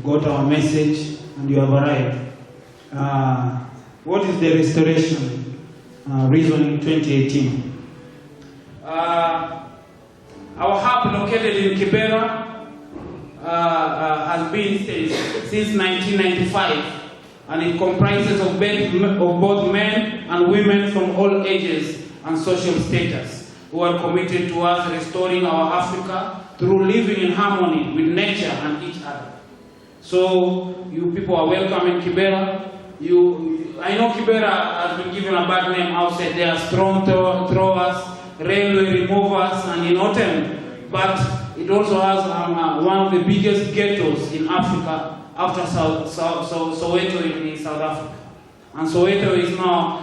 got our message and you have arrived. What is the restoration reason in 2018? Our hub located in Kibera has been since 1995, and it comprises of both men and women from all ages and social status who are committed to us restoring our Africa through living in harmony with nature and each other. So you people are welcome in Kibera. I know Kibera has been given a bad name outside. They are strong throwers, railway removers, and in autumn. But it also has one of the biggest ghettos in Africa after Soweto in South Africa. And Soweto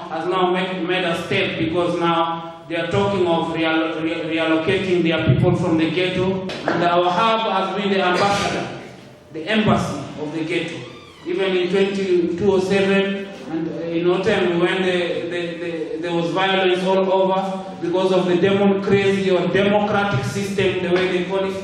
has now made a step, because now they are talking of reallocating their people from the ghetto. And our hub has been the ambassador, the embassy of the ghetto. Even in 2007, and in autumn, when there was violence all over because of the democracy or democratic system, the way they call it,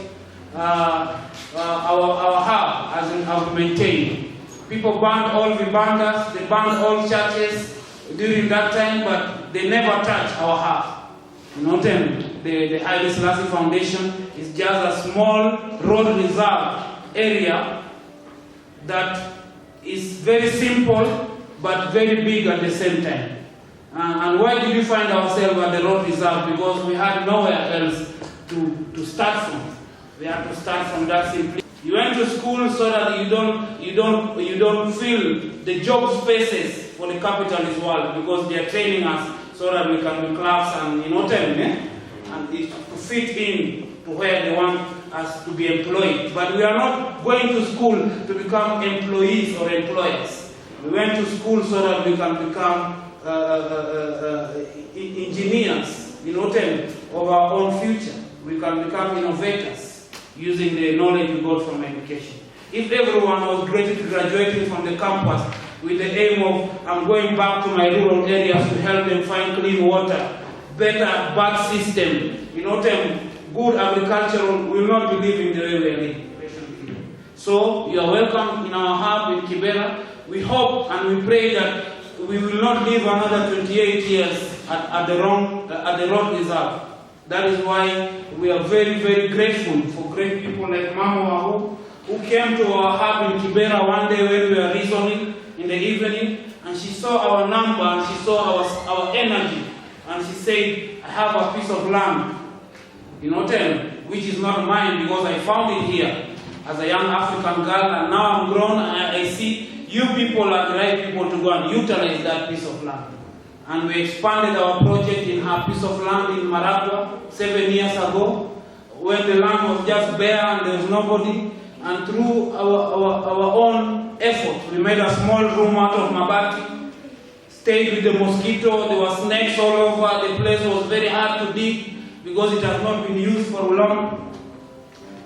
our hub has maintained. People banned all vibandas, they banned all churches during that time, but they never touched our hub. You know, the Haile Selassie Foundation is just a small road reserve area that is very simple but very big at the same time. And why did we find ourselves at the road reserve? Because we had nowhere else to start from. We had to start from that simply. You went to school so that you don't feel the job spaces for the capitalist world, because they are training us so that we can be clerks and, you know, and it's to fit in to where they want us to be employed. But we are not going to school to become employees or employers. We went to school so that we can become engineers, you know, of our own future. We can become innovators using the knowledge we got from education. If everyone was graduating from the campus with the aim of, I'm going back to my rural areas to help them find clean water, better birth system, you know, good agricultural, we will not be living the way we are living. So you are welcome in our hub in Kibera. We hope and we pray that we will not live another 28 years at the road reserve. That is why we are very, very grateful for great people like Mama who came to our hub in Kibera one day when we were reasoning in the evening, and she saw our number and she saw our energy, and she said, I have a piece of land, you know, which is not mine because I found it here as a young African girl, and now I'm grown and I see you people are the right people to go and utilize that piece of land. And we expanded our project in her piece of land in Maragua 7 years ago, when the land was just bare and there was nobody. And through our own effort, we made a small room out of mabati, stayed with the mosquito, there were snakes all over, the place was very hard to dig because it has not been used for long.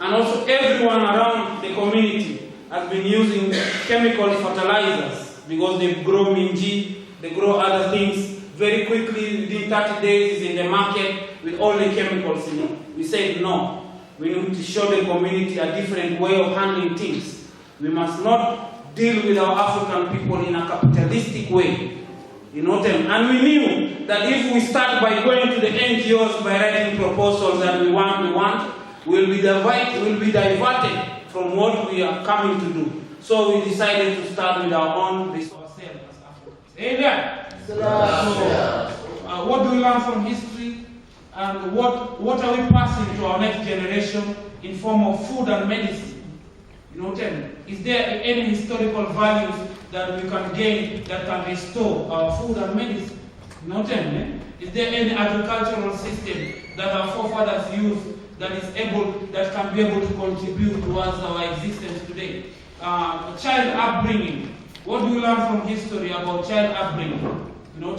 And also everyone around the community has been using chemical fertilizers because they grow minji, they grow other things very quickly. Within 30 days it's in the market with all the chemicals in it. We said no. We need to show the community a different way of handling things. We must not deal with our African people in a capitalistic way. You know, and we knew that if we start by going to the NGOs by writing proposals that we want, we'll be diverted from what we are coming to do. So we decided to start with our own resources as Africans. Amen. So, what do we learn from history? And what are we passing to our next generation in form of food and medicine? You know, is there any historical values that we can gain that can restore our food and medicine? You know, is there any agricultural system that our forefathers used that can be able to contribute towards our existence today? Child upbringing. What do we learn from history about child upbringing? You know,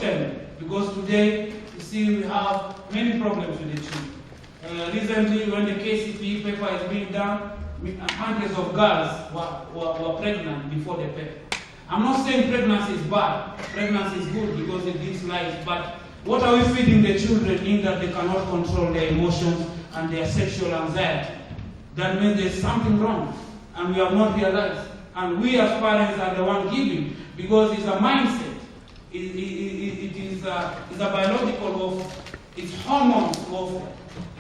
because today, you see, we have many problems with the children. Recently, when the KCPE paper is being done, hundreds of girls were pregnant before the paper. I'm not saying pregnancy is bad. Pregnancy is good because it gives life. But what are we feeding the children in that they cannot control their emotions and their sexual anxiety? That means there's something wrong, and we have not realized. And we as parents are the one giving, because it's a mindset. It is a biological it's hormones of,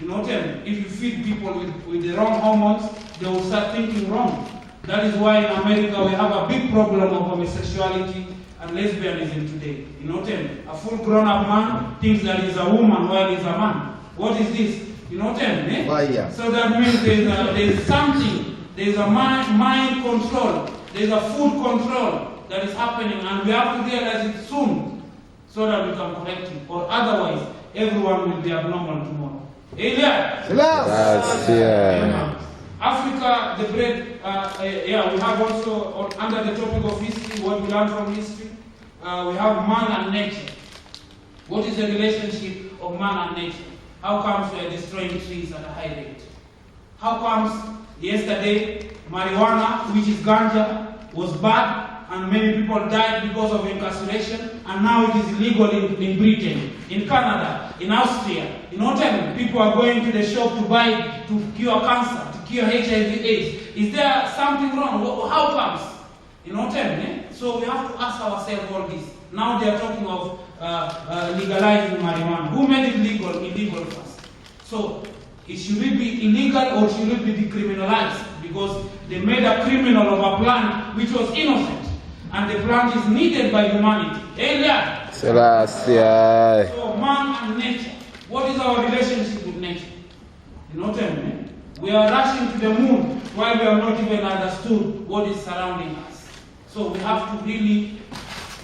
you know, if you feed people with the wrong hormones, they will start thinking wrong. That is why in America we have a big problem of homosexuality and lesbianism today. You know, a full grown-up man thinks that he's a woman while he's a man. What is this? You know, yeah. So that means there's something, there's a mind control, there's a food control that is happening, and we have to realize it soon so that we can correct it, or otherwise everyone will be abnormal tomorrow. Africa, the bread, we have also, under the topic of history, what we learn from history, we have man and nature. What is the relationship of man and nature? How comes we are destroying trees at a high rate? How comes yesterday marijuana, which is ganja, was bad, and many people died because of incarceration, and now it is illegal in Britain, in Canada, in Austria. You know, people are going to the shop to buy to cure cancer, to cure HIV/AIDS. Is there something wrong? How comes? You know what I mean? So we have to ask ourselves all this. Now they are talking of legalizing marijuana. Who made it legal? Illegal first. So should it be illegal or should it be decriminalized? Because they made a criminal of a plant which was innocent, and the plant is needed by humanity. Alien. So man and nature. What is our relationship with nature? You know what I mean? We are rushing to the moon while we have not even understood what is surrounding us. So we have to really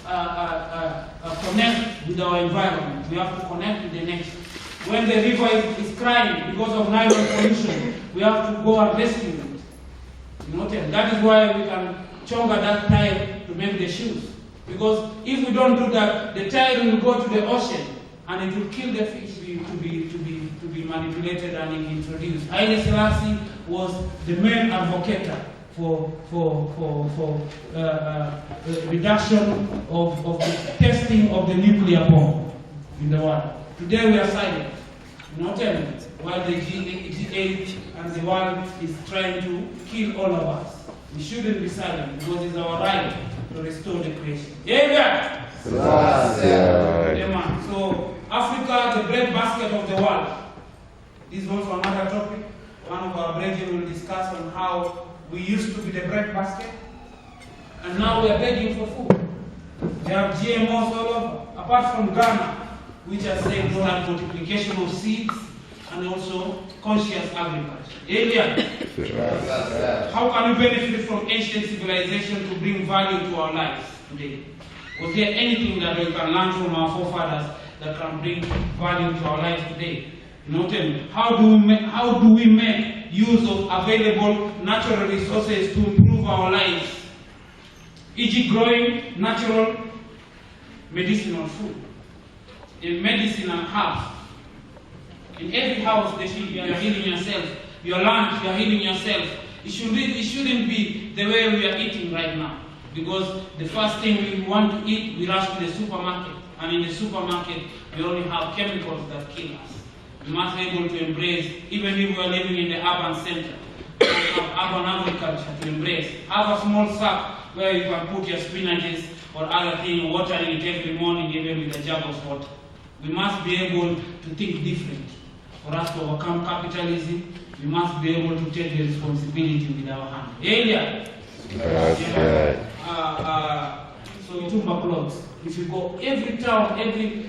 connect with our environment. We have to connect with the nature. When the river is crying because of nylon pollution, we have to go and rescue it. You know what I mean? That is why we can chonga that tire to make the shoes. Because if we don't do that, the tire will go to the ocean and it will kill the fish to be manipulated and introduced. Haile Selassie was the main advocate for reduction of the testing of the nuclear bomb in the world. Today we are silent. You know what I mean? While the G8 and the world is trying to kill all of us. We shouldn't be silent because it's our right to restore the creation. Yeah. So Africa, the breadbasket of the world. This is also another topic. One of our brethren will discuss on how we used to be the breadbasket, and now we are begging for food. We have GMOs all over, apart from Ghana, which has said don't have multiplication of seeds and also conscious agriculture. Alien. How can we benefit from ancient civilization to bring value to our lives today? Was there anything that we can learn from our forefathers that can bring value to our lives today? You know what I mean? How do we make use of available natural resources to improve our lives? E.g. growing natural medicinal food. In medicine and herbs. In every house, you are healing yourself. Your lunch, you are healing yourself. It shouldn't be the way we are eating right now. Because the first thing we want to eat, we rush to the supermarket. And in the supermarket, we only have chemicals that kill us. We must be able to embrace, even if we are living in the urban center, we have urban agriculture to embrace. Have a small sack where you can put your spinaches or other things, watering it every morning, even with a jug of water. We must be able to think different. For us to overcome capitalism, we must be able to take the responsibility with our hand. Earlier, so Tumba clothes. If you go every town, every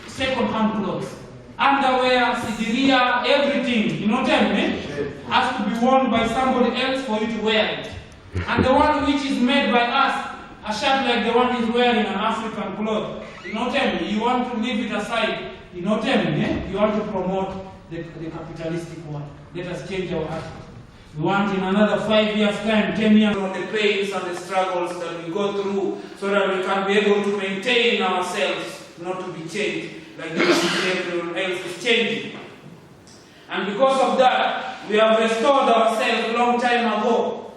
second-hand clothes, underwear, sidiria, everything, you know what I mean? Has to be worn by somebody else for you to wear it. And the one which is made by us, a shirt like the one he's wearing, an African cloth, you know what I mean? You want to leave it aside, you know what I mean? Eh? You want to promote the capitalistic one. Let us change our attitude. We want in another 5 years' time, 10 years, on the pains and the struggles that we go through so that we can be able to maintain ourselves, not to be changed like everyone else is changing. And because of that, we have restored ourselves a long time ago.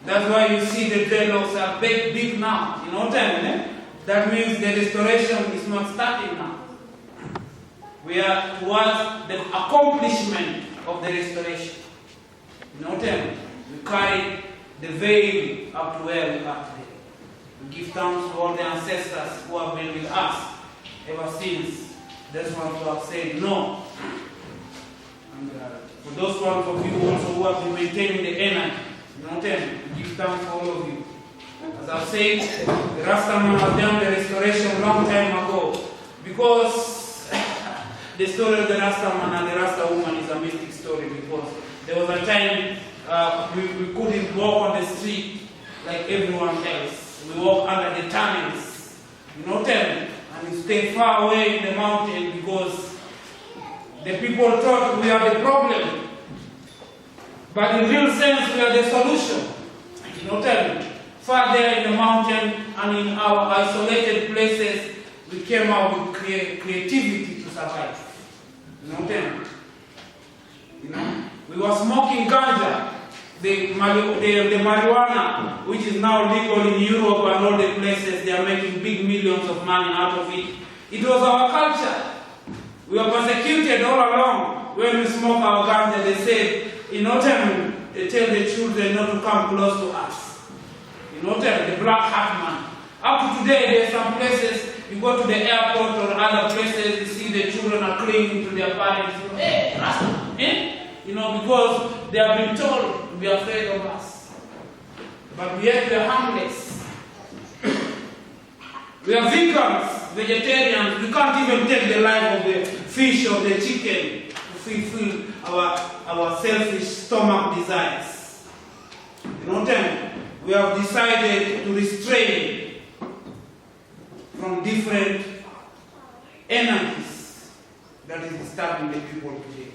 That's why you see the dreadlocks are big now. You know what I mean? Eh? That means the restoration is not starting now. We are towards the accomplishment of the restoration. You know what I mean? We carry the veil up to where we are today. We give thanks to all the ancestors who have been with us ever since. Those ones who have said no. And for those ones of you also who have been maintaining the energy, you know what I mean? We give thanks to all of you. As I've said, the Rastaman has done the restoration a long time ago. Because the story of the Rastaman and the Rasta woman is a mystic story. Because there was a time we couldn't walk on the street like everyone else. We walk under the tunnels. You know what I mean? And we stay far away in the mountain because the people thought we are the problem. But in real sense, we are the solution. You know what I mean? Far there in the mountain and in our isolated places, we came out with creativity to survive. You know what I mean? You know? We were smoking ganja, the marijuana, which is now legal in Europe and all the places. They are making big millions of money out of it. It was our culture. We were persecuted all along. When we smoke our ganja, they said, you know what I mean? they tell the children not to come close to us. You know, the black hat man. Up to today, there are some places, you go to the airport or other places, you see the children are clinging to their parents. Hey, Rasta, eh? You know, because they have been told to be afraid of us. But yet we are harmless. We are vegans, vegetarians. We can't even take the life of the fish or the chicken to fulfill our selfish stomach desires. You know what I mean? We have decided to restrain from different energies that is disturbing the people today.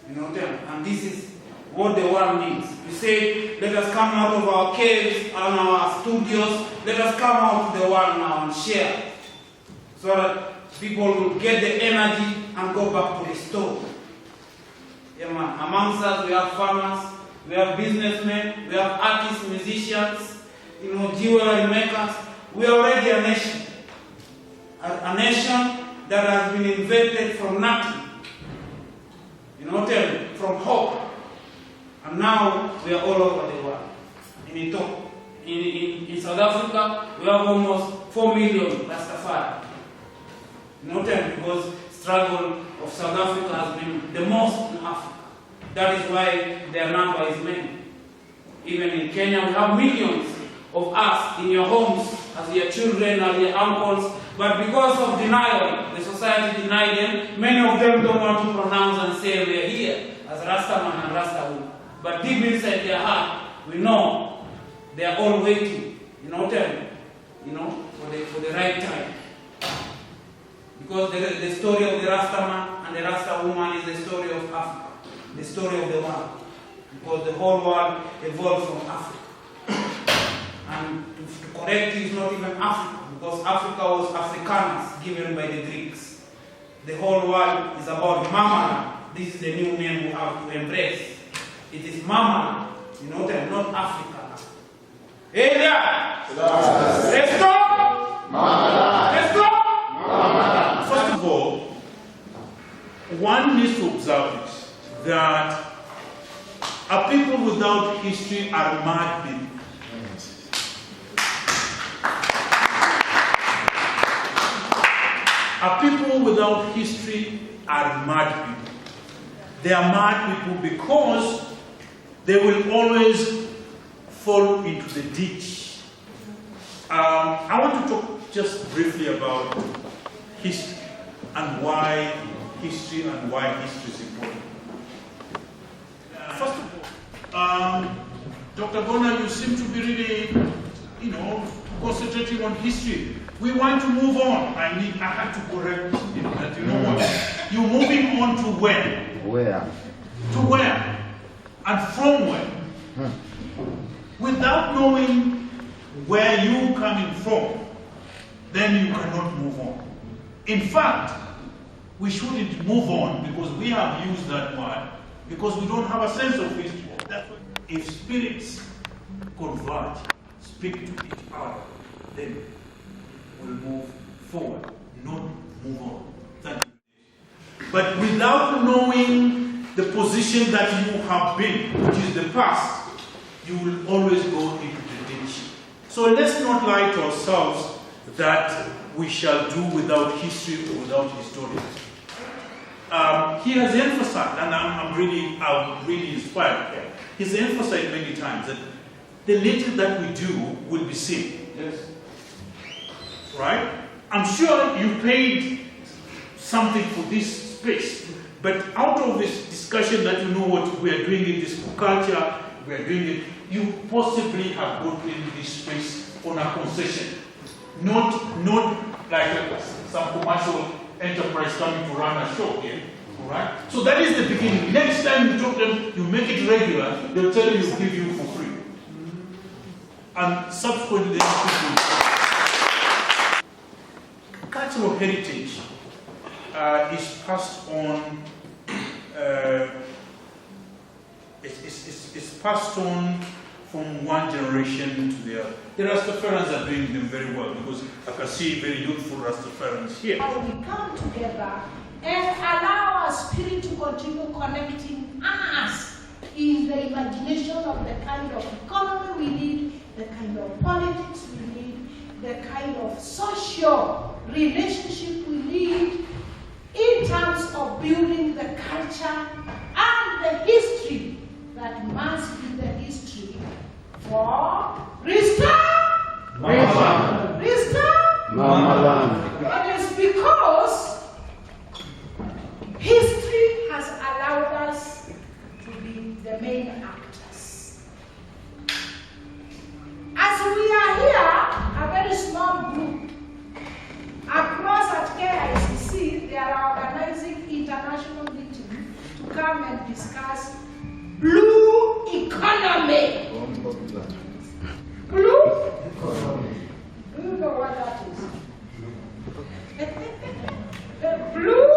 You know what I mean? And this is what the world needs. We say, let us come out of our caves and our studios, let us come out to the world now and share, so that people will get the energy and go back to the store. Yeah, man. Amongst us, we have farmers, we have businessmen, we have artists, musicians, you know, jewelry makers. We are already a nation. A nation that has been invented from nothing. You know what I mean? From hope. And now we are all over the world. In South Africa, we have almost 4 million Rastafari. You know what I mean? Because struggle of South Africa has been the most in Africa. That is why their number is many. Even in Kenya, we have millions of us in your homes, as your children, as your uncles, but because of denial, the society denied them. Many of them don't want to pronounce and say we are here as Rastaman and Rastawoman. But deep inside their heart, we know they are all waiting, you know what I mean? You know, for the right time. Because the story of the Rastaman and the Rastawoman is the story of Africa, the story of the world. Because the whole world evolved from Africa. And to correct it is not even Africa, because Africa was Afrikaners given by the Greeks. The whole world is about Mamaland. This is the new name we have to embrace. It is Mamaland, you know, not Africa. Hey there! Let's go! Mamaland! Let's go! Mamaland! First of all, one needs to observe it, that a people without history are mad people. A people without history are mad people. They are mad people because they will always fall into the ditch. I want to talk just briefly about history and why history is important. First of all, Dr. Bona, you seem to be really, concentrating on history. We want to move on. I had to correct you that, you know what? You're moving on to where? Where? To where? And from where? Without knowing where you're coming from, then you cannot move on. In fact, we shouldn't move on because we have used that word because we don't have a sense of history. That's why if spirits converge, speak to each other, then we'll move forward, not move on. Thank you. But without knowing the position that you have been, which is the past, you will always go into the ditch. So let's not lie to ourselves that we shall do without history or without historians. He has emphasized, and I'm really inspired. He's emphasized many times that the little that we do will be seen. Yes. Right? I'm sure you paid something for this space, but out of this discussion that you know what we are doing in this culture, we are doing it, you possibly have gotten this space on a concession. Not like some commercial enterprise coming to run a show here. Alright? So that is the beginning. Next time you talk to them, you make it regular, they'll tell you to give you for free. And subsequently, cultural heritage is passed on. It's passed on from one generation to the other. The Rastafarans are doing them very well because I can see very youthful Rastafarans here. How we come together and allow our spirit to continue connecting us in the imagination of the kind of economy we need, the kind of politics we need, the kind of social relationship we need in terms of building the culture and the history that must be the history for Mamaland. It is because history has allowed us to be the main actors. As we are here, a very small group, across at KICC, they are organizing international meeting to come and discuss blue economy. Blue economy. Do you know what that is? The blue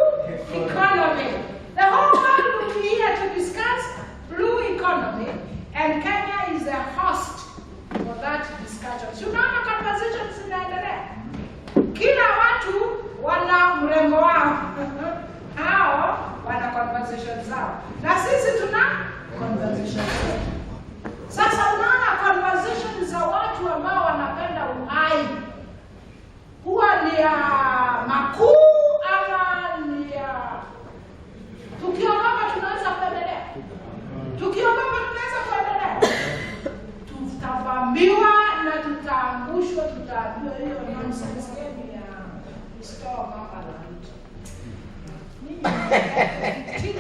economy. The whole world will be here to discuss blue economy, and Kenya is the host for that discussion. Tunaona conversations zinaendelea. Kila watu wana mrengo wao. Hao wana conversations zao. Na sisi tuna conversations zetu. Sasa unaona conversations za watu ambao wanapenda uhai huwa ni ya makuu ama ni ya tukiogopa tunaweza kuendelea. Tukiogopa tunaweza kuendelea. Tutavamiwa na tutaangushwa, tutaambiwa hiyo nonsense game ya restore Mamaland.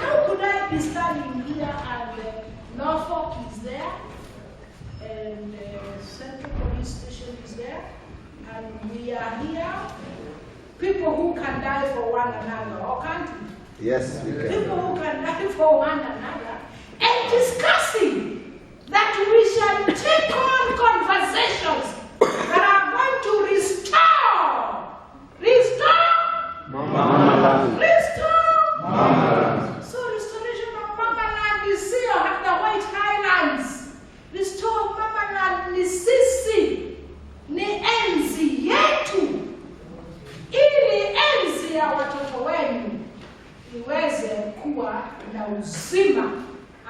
How could I be standing here and Norfolk is there and Central Police Station is there and we are here, people who can die for one another, or can't we? Yes, we can. People who can die for one another, and discussing that we shall take on conversations that are going to restore Mamaland. Mamaland. So restoration of Mamaland is here at the White Highlands. Restore Mamaland ni sisi, ni enzi yetu, ili enzi ya watoto wenu iweze kuwa na uzima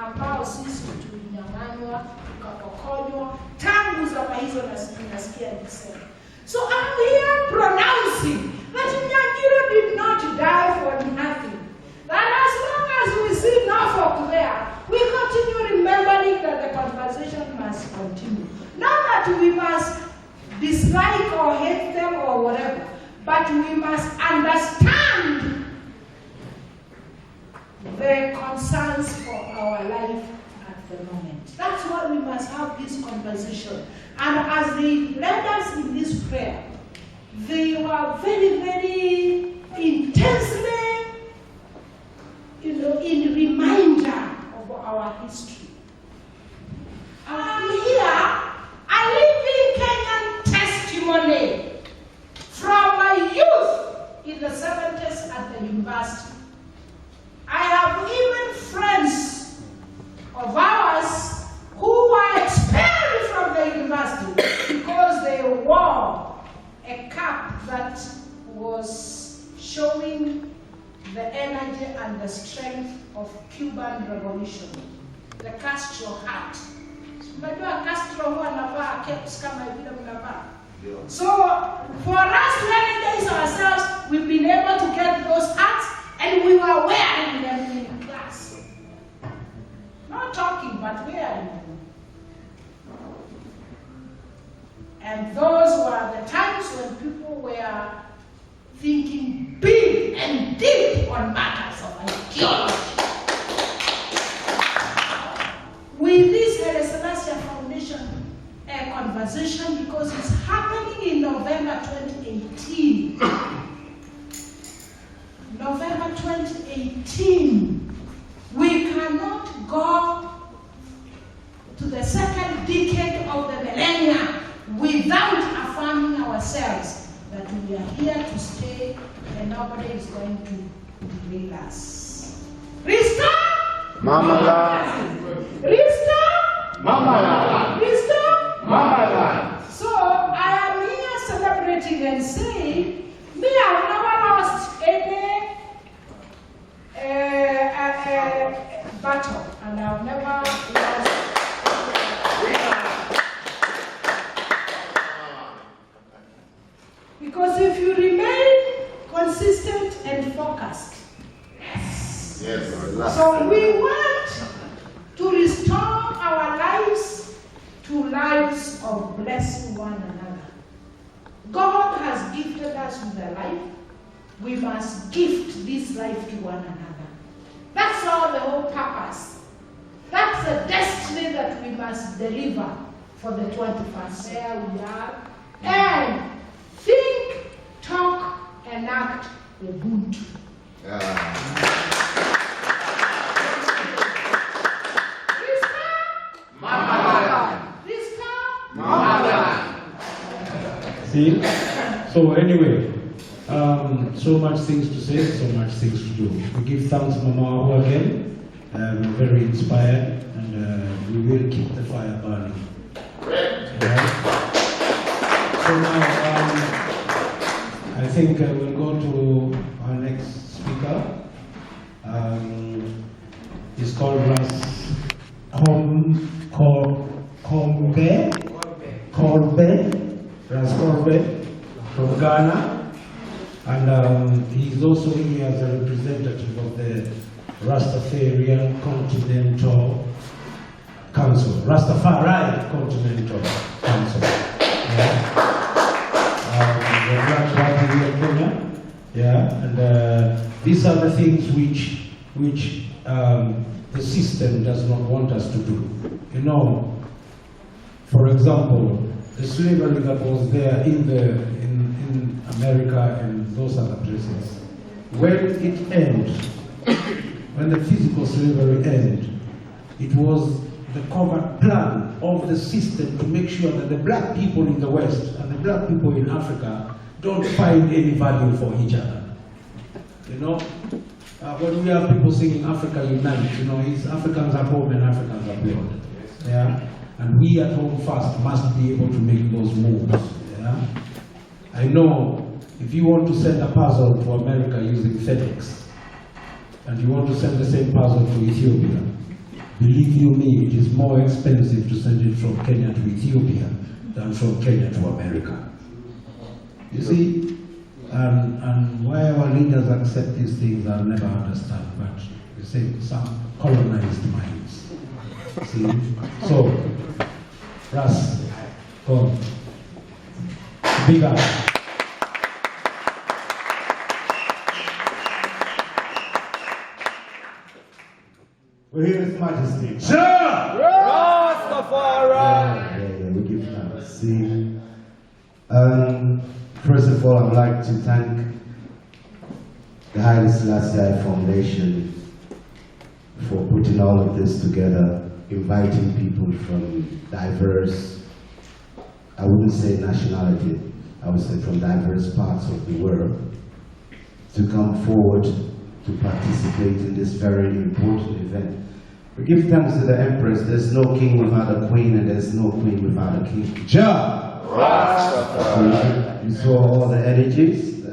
ambao sisi tulinyang'anywa, tukapokonywa tangu zama hizo, nasikia nikisema. So I'm here pronouncing that Nyangiro did not die for nothing. That as long as we see Norfolk there, we continue remembering that the conversation must continue. Not that we must dislike or hate them or whatever, but we must understand the concerns for our life at the moment. That's why we must have this conversation. And as they led us in this prayer, they were very, very intensely, in reminder of our history. And here, a living Kenyan testimony from my youth in the 70s at the university. I have even friends of ours who were expelled from the university because they wore a cap that was showing the energy and the strength of Cuban revolution, the Castro hat. Unajua Castro huwa anavaa caps kama vile mnavaa. So for us to energize ourselves, we've been able to get those hats and we were wearing them in class. Not talking, but wearing them. And those were the times when people were thinking big and deep on matters of ideology. With this Haile Selassie Foundation conversation, because it's happening in November 2018. November 2018. We cannot go to the second decade of the millennia without affirming ourselves that we are here to stay and nobody is going to derail us. Restore Mamaland. Restore Mamaland. Restore Mamaland. So I am here celebrating and saying, me, I've never lost any battle, and I've never wise of blessing one another. God has gifted us with a life. We must gift this life to one another. That's all the whole purpose. That's the destiny that we must deliver for the 21st. There we are. And think, talk, and act Ubuntu. See? So anyway, so much things to say, so much things to do. We give thanks Mama again. We're very inspired, and we will keep the fire burning. Right? So now, I think we'll go to our next speaker. He's called Ras Korbe from Ghana, and he's also here as a representative of the Rastafarian Continental Council, Rastafari Continental Council. We're glad to have you here in Kenya. Yeah, and these are the things which the system does not want us to do. You know, for example, the slavery that was there in America and those other places, when it ended, when the physical slavery ended, it was the covert plan of the system to make sure that the black people in the West and the black people in Africa don't find any value for each other. You know, when we have people singing Africa Unite, you know, it's Africans at home and Africans abroad. Yeah? And we at home first must be able to make those moves. Yeah? I know if you want to send a puzzle to America using FedEx, and you want to send the same puzzle to Ethiopia, believe you me, it is more expensive to send it from Kenya to Ethiopia than from Kenya to America. You see? And why our leaders accept these things, I'll never understand, but you say some colonized minds. See? So, Ras, go on. Big up. We hear His Majesty. Sure! Rastafari! Yeah, we give thanks. See, first of all, I'd like to thank the Haile Selassie Foundation for putting all of this together, inviting people from diverse, I wouldn't say nationality, I would say from diverse parts of the world, to come forward to participate in this very important event. We give thanks to the Empress. There's no king without a queen, and there's no queen without a king. Ja! You saw all the energies.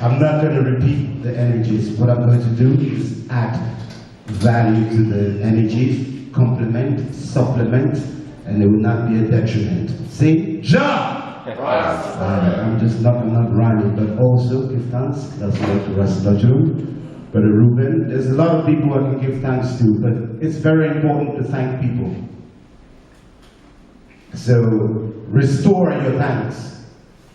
I'm not going to repeat the energies. What I'm going to do is add value to the energies, complement, supplement, and it will not be a detriment. See? Ja! I'm not rhyming, but also give thanks. That's what the rest of you. Brother Ruben, there's a lot of people I can give thanks to, but it's very important to thank people. So, restore your thanks,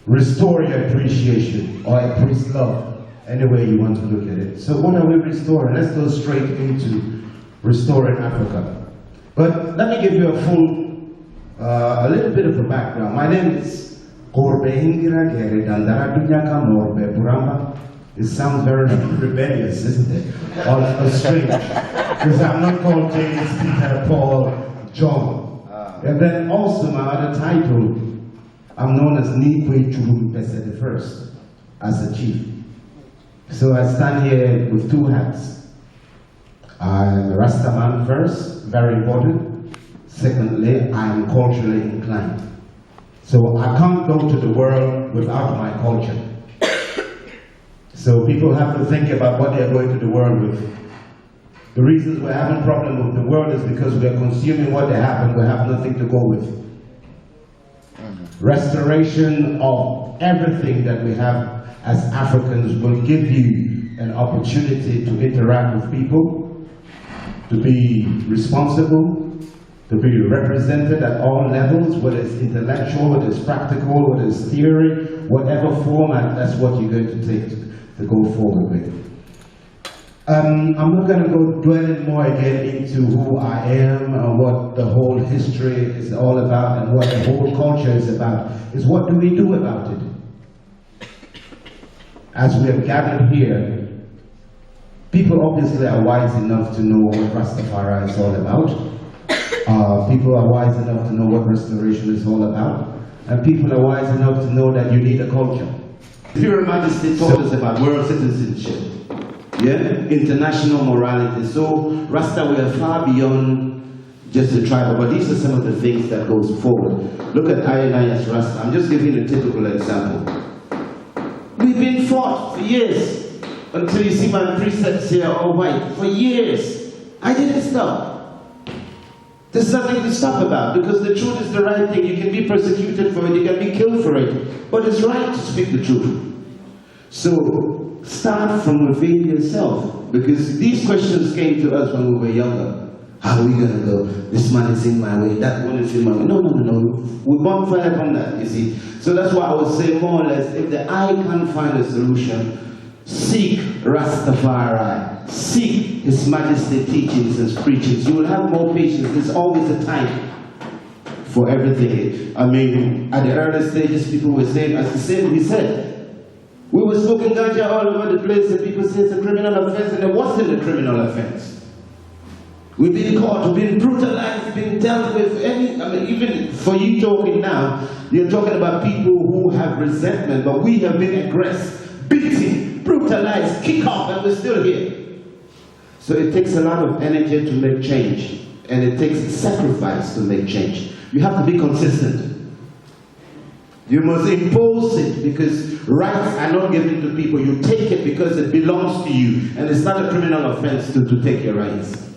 restore your appreciation, or increase love, any way you want to look at it. So what are we restoring? Let's go straight into restoring Africa. But let me give you a little bit of a background. My name is Korbe Hingira Gere Dandara Dunyaka Morbe Buramba. It sounds very rebellious, isn't it? Or strange. Because I'm not called James, Peter, Paul, John. And then also my other title, I'm known as Nikwe Churu Pese the First, as a chief. So I stand here with two hats. I'm a Rastaman first, very important. Secondly, I'm culturally inclined. So I can't go to the world without my culture. So people have to think about what they're going to the world with. The reasons we're having a problem with the world is because we're consuming what they have and we have nothing to go with. Restoration of everything that we have as Africans will give you an opportunity to interact with people, to be responsible, to be represented at all levels, whether it's intellectual, whether it's practical, whether it's theory, whatever format, that's what you're going to take to go forward with. I'm not going to go dwelling more again into who I am and what the whole history is all about and what the whole culture is about. It's what do we do about it? As we have gathered here, people obviously are wise enough to know what Rastafari is all about. People are wise enough to know what restoration is all about. And people are wise enough to know that you need a culture. Imperial Majesty taught us about world citizenship. Yeah, international morality. So Rasta, we are far beyond just the tribal, but these are some of the things that goes forward. Look at I and I as Rasta. I'm just giving a typical example. We've been fought for years until you see my precepts here all white. For years, I didn't stop. There's nothing to stop about because the truth is the right thing. You can be persecuted for it, you can be killed for it, but it's right to speak the truth. So start from within yourself, because these questions came to us when we were younger. How are we going to go? This man is in my way, that one is in my way. No. We won't find upon that, you see. So that's why I would say more or less, if the eye can't find a solution, seek Rastafari. Seek His Majesty teachings and preachings. You will have more patience. There's always a time for everything. I mean, at the early stages, people were saying, as the same he said, we were smoking ganja all over the place, and people say it's a criminal offense, and it wasn't a criminal offense. We've been caught, we've been brutalized, been dealt with. Even for you talking now, you're talking about people who have resentment, but we have been aggressed, beaten, brutalized, kicked off, and we're still here. So it takes a lot of energy to make change, and it takes sacrifice to make change. You have to be consistent. You must impose it, because rights are not given to people. You take it because it belongs to you, and it's not a criminal offense to take your rights.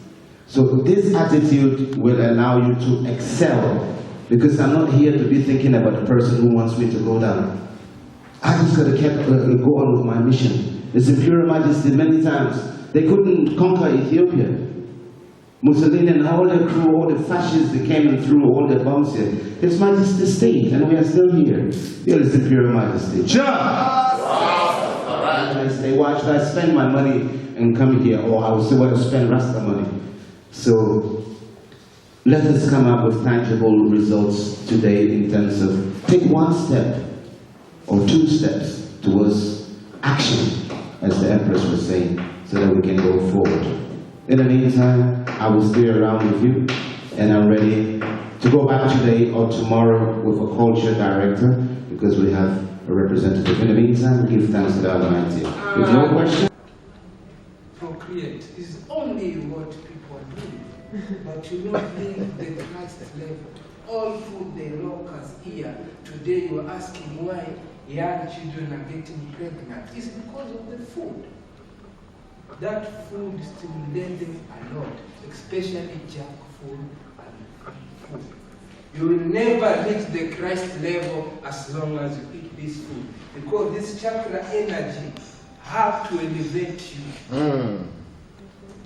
So this attitude will allow you to excel, because I'm not here to be thinking about the person who wants me to go down. I just got to go on with my mission. It's Imperial Majesty many times. They couldn't conquer Ethiopia. Mussolini and all their crew, all the fascists, they came and threw all their bombs here. His Majesty stayed, and we are still here. Here is Imperial Majesty. Jump! I say, why should I spend my money and come here? Or I would say, well, spend Rasta money. So let us come up with tangible results today in terms of take one step or two steps towards action, as the Empress was saying, so that we can go forward. In the meantime, I will stay around with you, and I'm ready to go back today or tomorrow with a culture director, because we have a representative. In the meantime, we give thanks to the Almighty. With no question. Procreate is only what people do, but you don't leave the Christ level. All food they lock us here. Today you are asking why young children are getting pregnant. It's because of the food. That food stimulates them a lot, especially junk food and food. You will never reach the Christ level as long as you eat this food, because this chakra energy have to elevate you.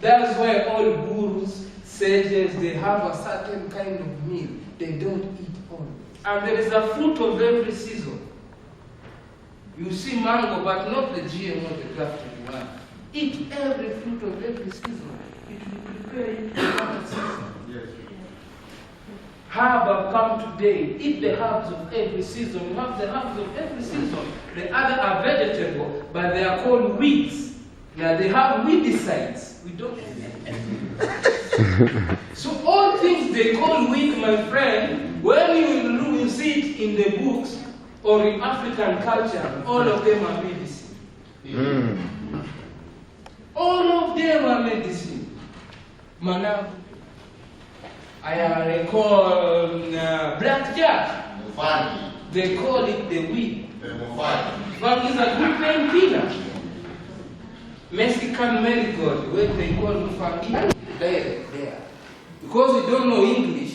That's why all gurus, sages, they have a certain kind of meal. They don't eat all. And there is a fruit of every season. You see mango, but not the GMO, the grafted one. Eat every fruit of every season. It will prepare you for that season. Yes. Herb have come today. Eat the herbs of every season. You have the herbs of every season. The other are vegetable, but they are called weeds. Now they have weedicides. We don't. So all things they call weed, my friend, when you see it in the books or in African culture, all of them are medicine. All of them are medicine. Manabu. I recall blackjack. They call it the weed. But it's a good painkiller. Mexican marigold, where they call Mufangi, there. Because we don't know English,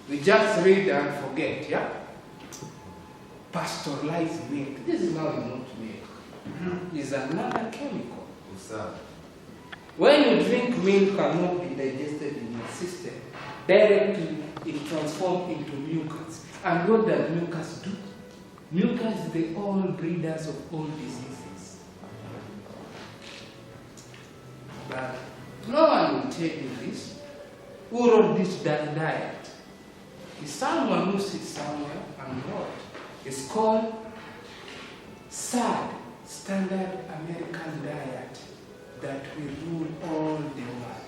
we just read and forget, yeah? Pasteurized milk. This is how it's not milk. It's another chemical. When you drink milk cannot be digested in your system, directly it transforms into mucus. And what does mucus do? Mucus is the all breeders of all diseases. But no one will tell you this. Who wrote this diet? It's someone who sits somewhere and wrote. It's called SAD, Standard American Diet, that will rule all the world.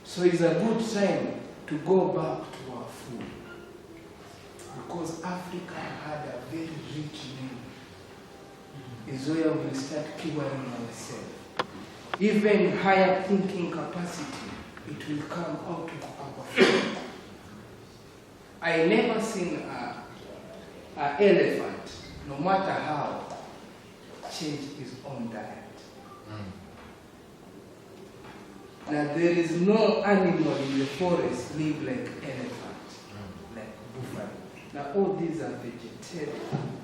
So it's a good time to go back to our food, because Africa had a very rich name. Is where we start curing ourselves. Even higher thinking capacity, it will come out of our food. I never seen an elephant, no matter how, change his own diet. Now there is no animal in the forest live like elephant, like buffalo. Now all these are vegetarian.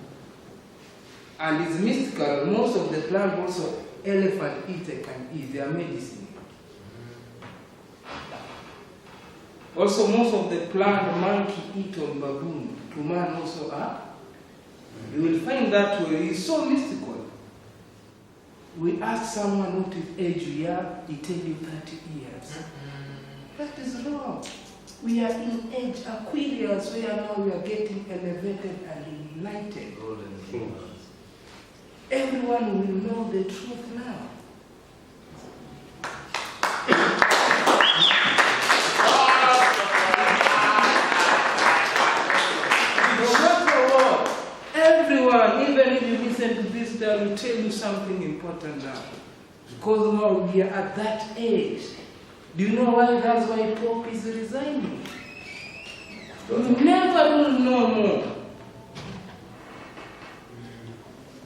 And it's mystical. Most of the plant also elephant eater can eat. They are medicine. Also most of the plant monkey eat on baboon. To man also are. You will find that way. It's so mystical. We ask someone what age we are, he tell you 30 years. That is wrong. We are in age Aquarius, where now we are getting elevated and enlightened. Everyone will know the truth now. No matter what, everyone, even if you listen to this, they will tell you something important now. Because now we are at that age. Do you know why? That's why Pope is resigning. You never will know more.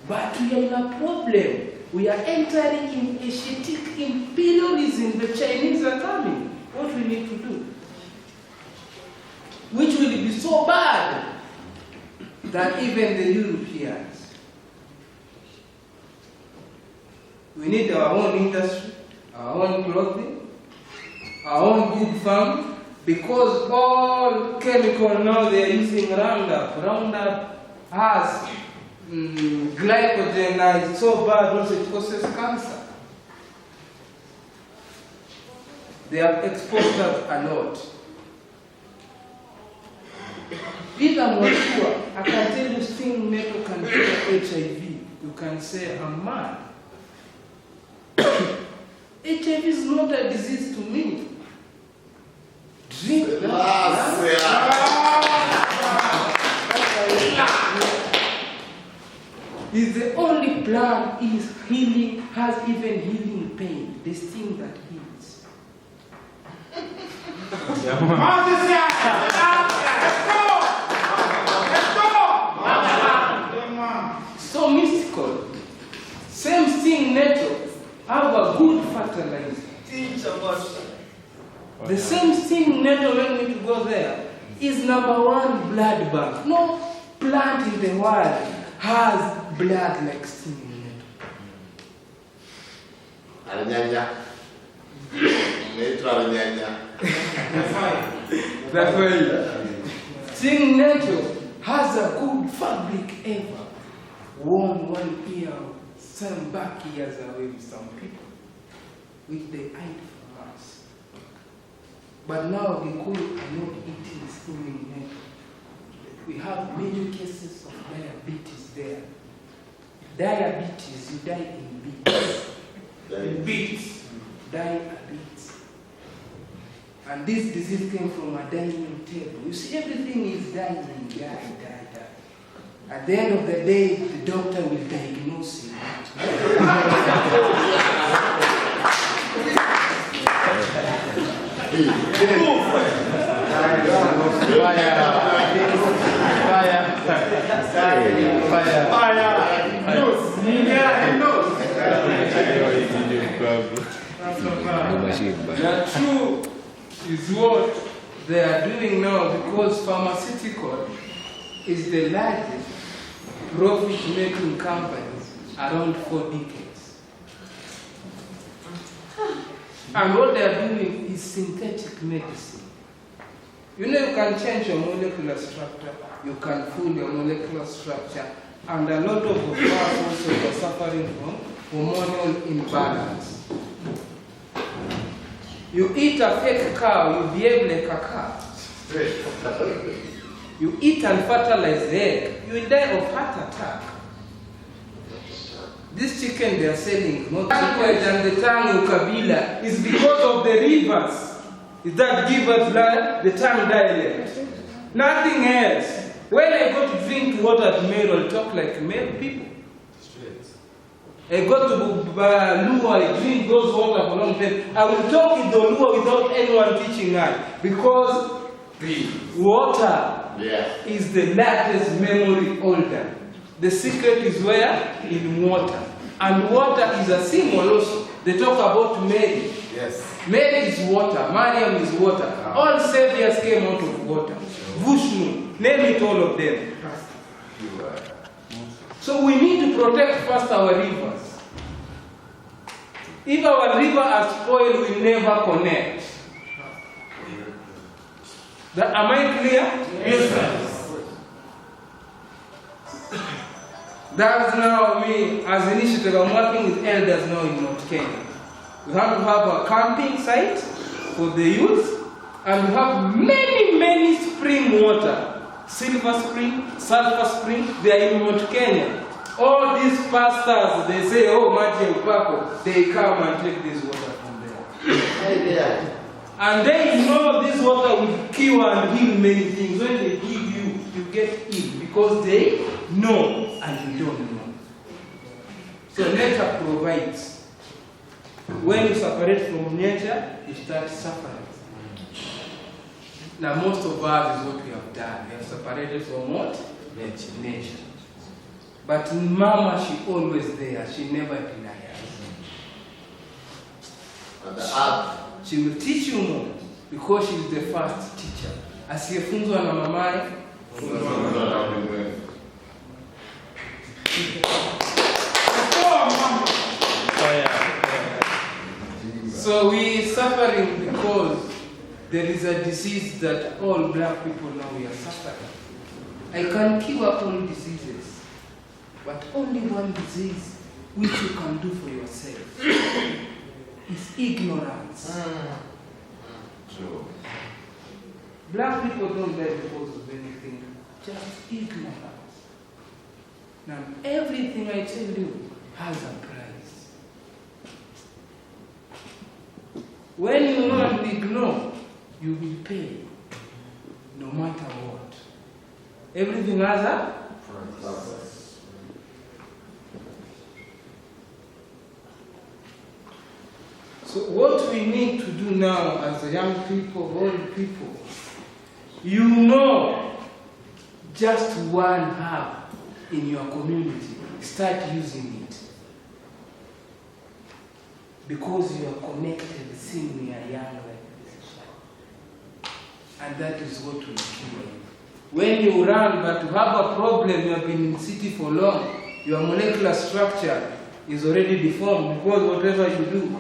But we are in a problem. We are entering in Asiatic imperialism. The Chinese are coming. What we need to do? Which will be so bad that even the Europeans. We need our own industry, our own clothing, our own good farm, because all chemical now they are using Roundup. Roundup has glycogen, and it's so bad also it causes cancer. They have exposed us a lot. If I'm not sure, I can tell you sting metal can cure HIV. You can say I'm mad. HIV is not a disease to me. Drink is the only plant is healing, has even healing pain. This thing that heals. So mystical. Same thing nature. Have a good fertilizer. The same thing nature when we go there is #1 blood bank. No plant in the world has blood like stinging nettle. That's why stinging nettle has a good fabric ever. Worn 1 ear, some back ears away with some people, which they hide from us. But now the Kulu are not eating stinging nettle. We have many cases of diabetes there. Diabetes, you die in beats. In beats. Die a beat. And this disease came from a dining table. You see, everything is dying, die. At the end of the day, the doctor will diagnose you. The truth is what they are doing now, because pharmaceutical is the largest profit-making company around 4 decades. And what they are doing is synthetic medicine. You know, you can change your molecular structure, you can fool your molecular structure, and a lot of us also are suffering from hormonal imbalance. You eat a fake cow, you'll behave like a cow. You eat unfertilized egg, you will die of heart attack. This chicken they are selling, not language and the tongue ukabila, is because of the rivers. Is that give us the tongue dialect. Nothing else. When I go to drink water at Meru, I'll talk like Meru people. I go to Luo, I drink those water for a long time. I will talk in the Luo without anyone teaching us. Because water is the largest memory holder. The secret is where? In water. And water is a symbol also. They talk about Mary. Yes. Mary is water. Mariam is water. All saviors came out of water. Vishnu, name it, all of them. So we need to protect first our rivers. If our river are spoiled, we never connect. Am I clear? Yes, sir. That's now me, as initiative, I'm working with elders now in Mount Kenya. We have to have a camping site for the youth, and we have many spring water. Silver Spring, Sulphur Spring, they are in Mount Kenya. All these pastors, they say, oh, Maji Upako, they come and take this water from there. And they know this water will cure and heal many things. When they give you, you get ill because they know and you don't know. So nature provides. When you separate from nature, you start suffering. Now most of us is what we have done. We have separated from what? Nature. But Mama, she always there. She never denies. And the earth. She will teach you more because she is the first teacher. Asiyefunzwa na mamaye. So we suffering because there is a disease that all black people now we are suffering. I can cure all diseases, but only one disease which you can do for yourself is ignorance. True. Black people don't die because of anything, just ignorance. Now everything I tell you has a price. When you know and ignore, you will pay, no matter what. Everything has a price. So what we need to do now as the young people, old people, you know just one herb in your community, start using it. Because you are connected since we are young like this. And that is what will kill you. When you run but you have a problem, you have been in the city for long, your molecular structure is already deformed because whatever you do,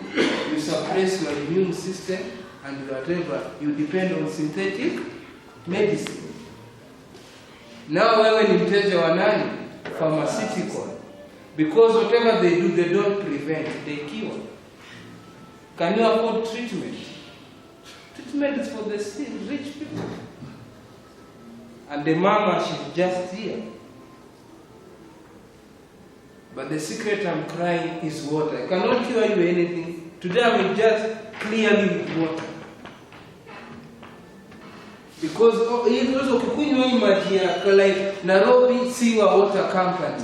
you suppress your immune system and whatever, you depend on synthetic medicine. Now wewe ni mteja wa nani? Pharmaceutical. Because whatever they do, they don't prevent, they cure. Can you afford treatment? Treatment is for the rich people. And the mama, she's just here. But the secret I'm crying is water. I cannot cure you anything. Today I will just clear you with water. Because it was okay, like Nairobi Sewer Water Company.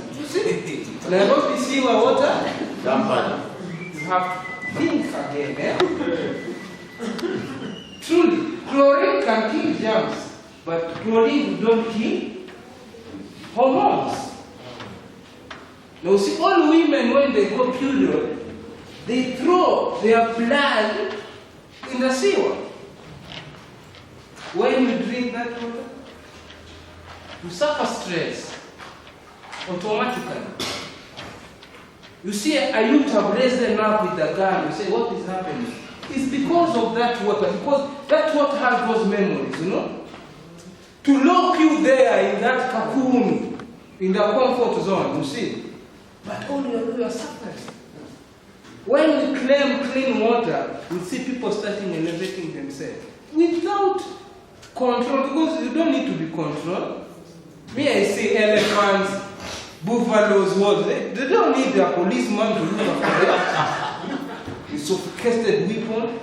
Nairobi Sewer Water Company. You have to think again, eh? Truly, chlorine can kill germs, but chlorine don't kill hormones. Now see, all women when they go period, they throw their blood in the sewer. When you drink that water, you suffer stress automatically. You see a youth have raised them up with the gun, you say, what is happening? It's because of that water, because that water has those memories, you know? To lock you there in that cocoon, in the comfort zone, you see? But all you are suffering. When we claim clean water, we see people starting elevating themselves without control, because you don't need to be controlled. Me, I see elephants, buffaloes, what? They don't need a policeman to look after them. A sophisticated weapon.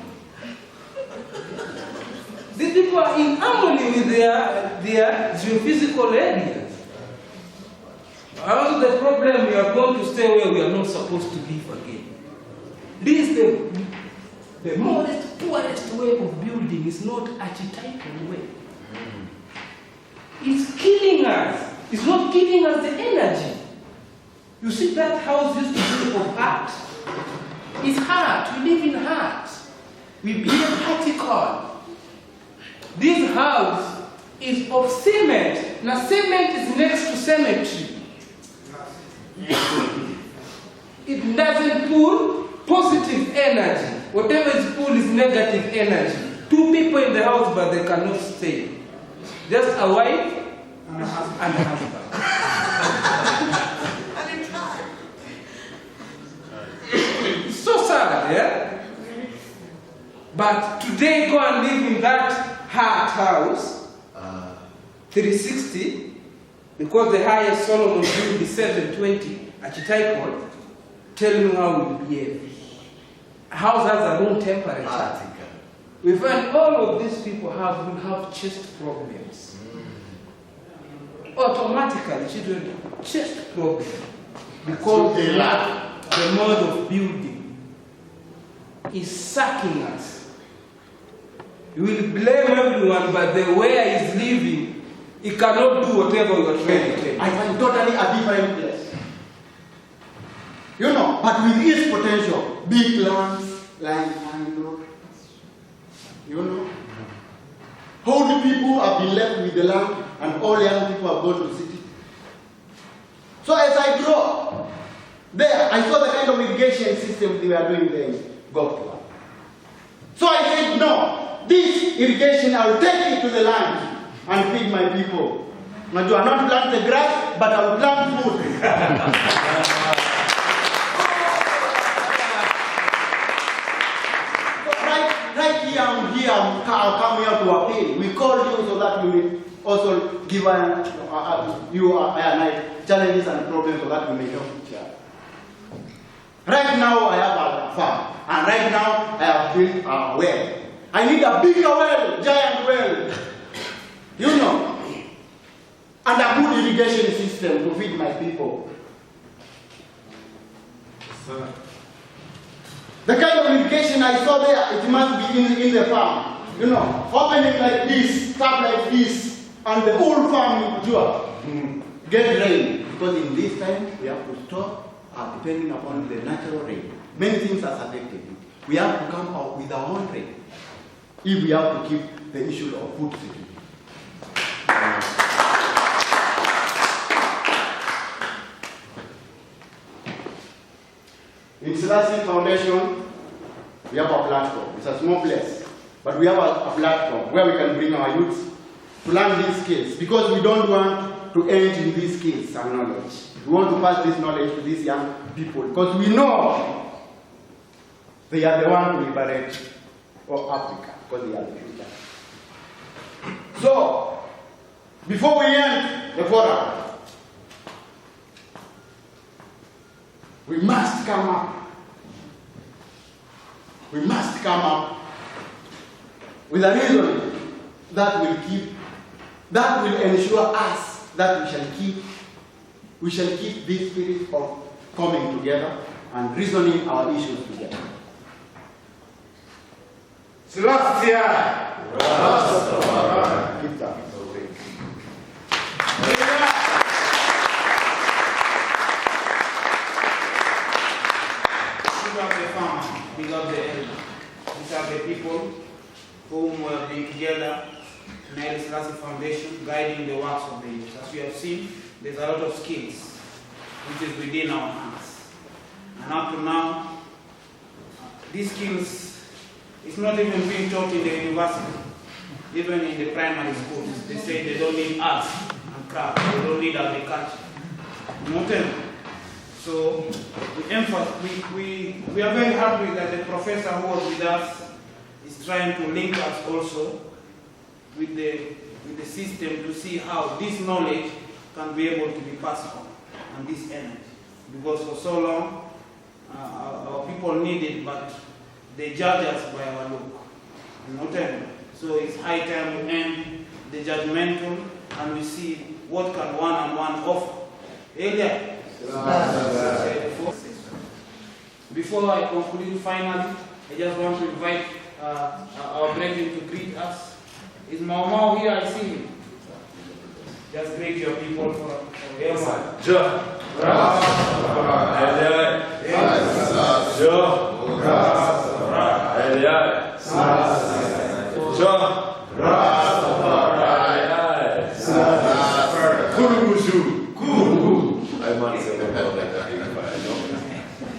These people are in harmony with their geophysical areas. Also, the problem, we are going to stay where we are not supposed to live again. This is the modest, poorest way of building. Is not archetypal way. It's killing us. It's not giving us the energy. You see, that house used to be of heart. It's heart. We live in heart. We build vertical. This house is of cement. Now, cement is next to cemetery. It doesn't pull positive energy. Whatever is pulled is negative energy. Two people in the house, but they cannot stay. Just a wife and a husband. It's so sad, yeah? But today, go and live in that heart house, 360, because the highest Solomon built is 720, archetypal. Tell me how we behave. A house has a room temperature. Afrika. We find all of these people will have chest problems. Automatically, children, chest problems. Because the mode of building is sucking us. You will blame everyone, but the way he's living, he cannot do whatever you are trying to tell. I find totally a different place. You know, but with its potential, big lands, you know, old people have been left with the land, and all young people have gone to the city. So as I grew up, there, I saw the kind of irrigation system they were doing there in Gokwa. So I said, no, this irrigation, I will take it to the land and feed my people. Now, do I not plant the grass, but I will plant food. Right here, I'll come here to appeal. We call you so that we will also give you challenges and problems so that we may help each other. Right now, I have a farm, and right now, I have built a well. I need a bigger well, giant well, you know, and a good irrigation system to feed my people. The kind of irrigation I saw there, it must be in the farm. You know, opening like this, tap like this, and the whole farm will get rain. Because in this time, we have to stop depending upon the natural rain. Many things are affected. We have to come out with our own rain if we have to keep the issue of food security. In Selassie Foundation, we have a platform. It's a small place, but we have a platform where we can bring our youths to learn these skills, because we don't want to end in these skills and knowledge. We want to pass this knowledge to these young people, because we know they are the ones who liberate Africa, because they are the future. So, before we end the forum, we must come up. We must come up with a reason that will ensure us that we shall keep this spirit of coming together and reasoning our issues together. Celestia! Rastafari! Keep that. Big up the elders. These are the people whom will be together in the Selassie Foundation, guiding the works of the youth. As you have seen, there's a lot of skills which is within our hands. And up to now, these skills It's not even being taught in the university, even in the primary schools. They say they don't need arts and crafts, they don't need agriculture. So we are very happy that the professor who was with us is trying to link us also with the system to see how this knowledge can be able to be passed on, and this energy. Because for so long, our people need it, but they judge us by our look. So it's high time we end the judgmental and we see what can one and one offer. Elia. Before I conclude finally, I just want to invite our brethren to greet us. Is Mau here? I see him. Just greet your people for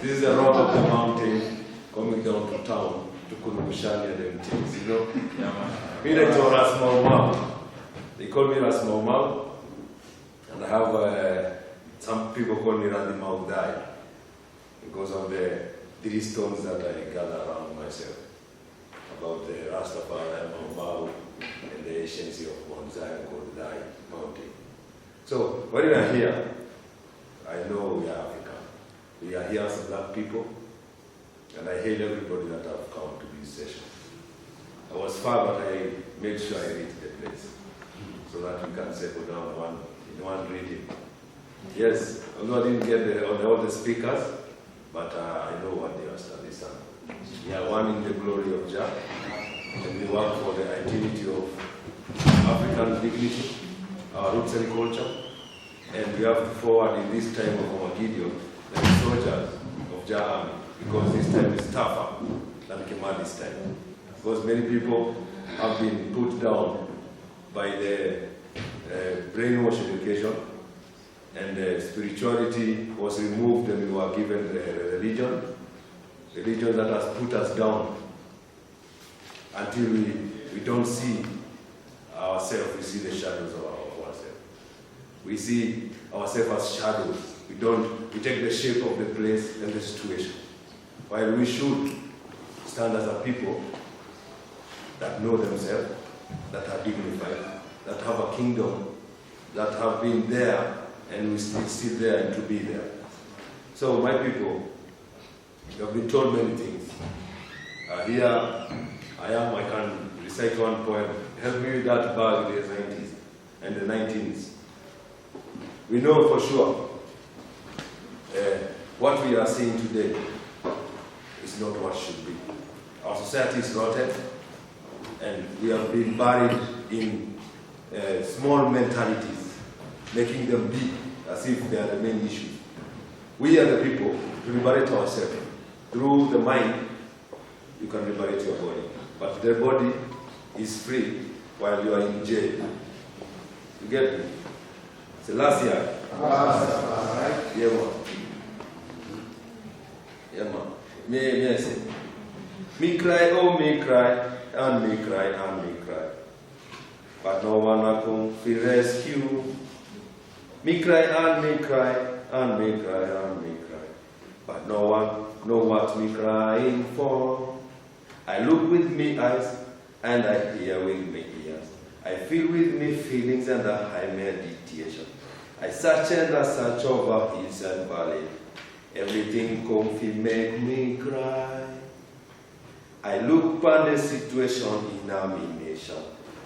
This is the road of the mountain coming down to town to Kurubushani and them things, you know? Me they call Ras Mau. They call me Ras Mau, and I have some people call me Randy Mau Dai because of the 3 stones that I gather around myself about the Rastafari and Mau and the anciency of Mount Zion called Dai Mountain. So when we are here, I know we are African. We are here as black people, and I hail everybody that have come to this session. I was far, but I made sure I reached the place so that we can settle down in one reading. Yes, although I didn't get all the speakers, but I know what they are studying. We are one in the glory of Jah, and we work for the identity of African dignity, our roots and culture, and we have to forward in this time of our Gideon, the soldiers of Jah Army, because this time is tougher than Kemali's time. Because many people have been put down by the brainwash education, and spirituality was removed and we were given the religion that has put us down until we don't see ourselves, we see the shadows of ourselves. We see ourselves as shadows. We take the shape of the place and the situation. While we should stand as a people that know themselves, that are dignified, that have a kingdom, that have been there and we still there and to be there. So my people, you have been told many things. Here I can recite one poem. Help me with that bag in the 90s and the 19s. We know for sure what we are seeing today is not what should be. Our society is rotted, and we have been buried in small mentalities, making them big as if they are the main issue. We are the people to liberate ourselves. Through the mind, you can liberate your body, but the body is free while you are in jail. You get me? So last year, yeah, man. Yeah, man. Me say, me cry, oh me cry, and me cry, and me cry. But no one will come to rescue. Me cry, and me cry, and me cry, and me cry. But no one know what me crying for. I look with me eyes, and I hear with me ears. I feel with me feelings, and I high meditation. I search and I search over hills and valleys. Everything come to make me cry. I look upon the situation in our nation.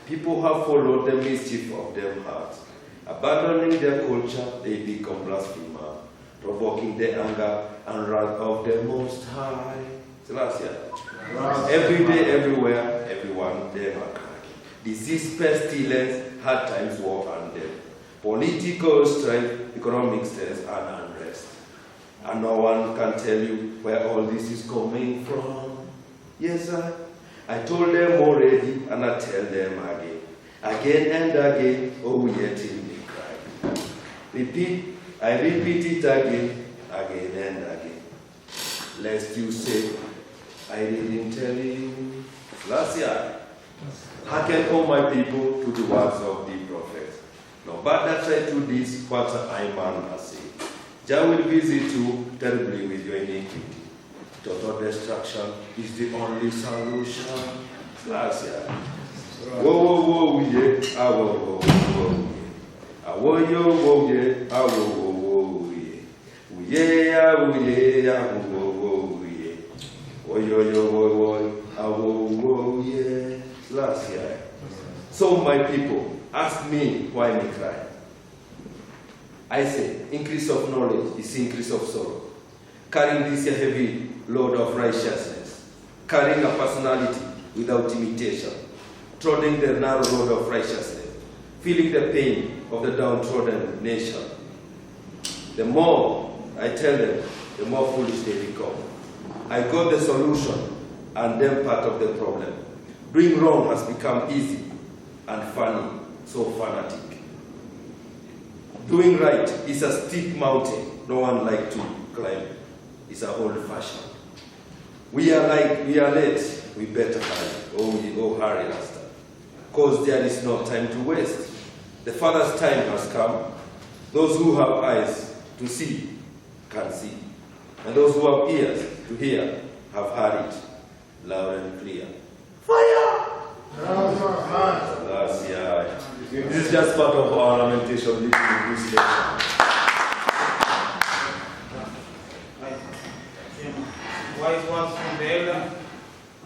People have followed the mischief of their hearts. Abandoning their culture, they become blasphemers, provoking the anger and wrath of the Most High. So last year. Every day, everywhere, everyone, they are cracking. Disease, pestilence, hard times, war and death. Political strife, economic stress, and unrest. And no one can tell you where all this is coming from. Yes, I told them already, and I tell them again and again, oh, yet till they cry. I repeat it again and again. Lest you say, I didn't tell you. Last year, hearken all my people to the words of the prophet. No bad try to this what I man has said. Jah will visit you terribly with your iniquity. Total destruction is the only solution. Last year. Whoa, whoa, whoa, yeah. Ah, whoa, whoa, whoa, yeah. Ah, whoa, yo, whoa, yeah. Ah, whoa, whoa, whoa, yeah. Whoa, yeah, whoa, yeah. Whoa, whoa, yeah. Whoa, yo, yo, whoa, whoa. Ah, whoa, whoa, yeah. Last year. So my people ask me why me cry. I say, increase of knowledge is increase of sorrow. Carrying this heavy load of righteousness. Carrying a personality without imitation. Treading the narrow road of righteousness. Feeling the pain of the downtrodden nation. The more I tell them, the more foolish they become. I got the solution and them part of the problem. Doing wrong has become easy and funny, so fanatic. Doing right is a steep mountain no one like to climb. It's a old fashioned. We are late, we better hurry. Oh hurry, Rasta. Because there is no time to waste. The Father's time has come. Those who have eyes to see can see. And those who have ears to hear have heard it loud and clear. Fire! This is just part of our lamentation leading to this station. Wise words from the elder.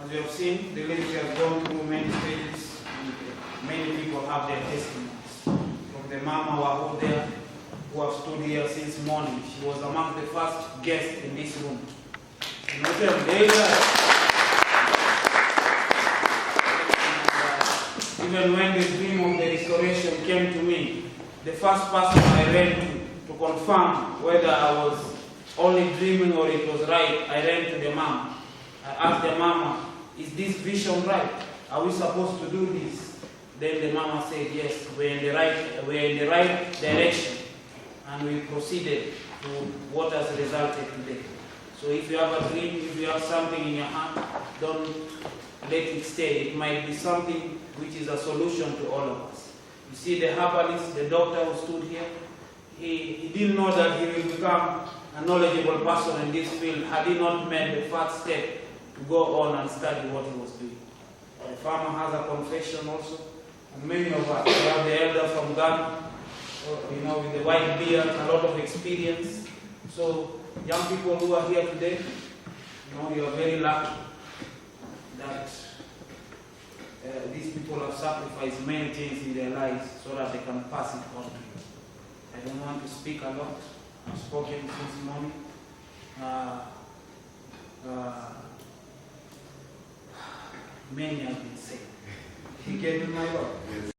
As you have seen, the legacy has gone through many stages, and many people have their testimonies. From the mama who are out there, who have stood here since morning. She was among the first guests in this room. And the elder, even when the dream of the restoration came to me, the first person I ran to confirm whether I was only dreaming or it was right, I ran to the mom. I asked the mama, is this vision right? Are we supposed to do this? Then the mama said, yes, we're in the right direction. And we proceeded to what has resulted today. So if you have a dream, if you have something in your hand, don't let it stay. It might be something which is a solution to all of us. You see the herbalist, the doctor who stood here, he didn't know that he will become a knowledgeable person in this field had he not made the first step to go on and study what he was doing. The farmer has a confession also, and many of us, we have the elder from Ghana, with the white beard, a lot of experience. So young people who are here today, you are very lucky that these people have sacrificed many things in their lives so that they can pass it on to you. I don't want to speak a lot. I've spoken since morning. Many have been said. You get my word?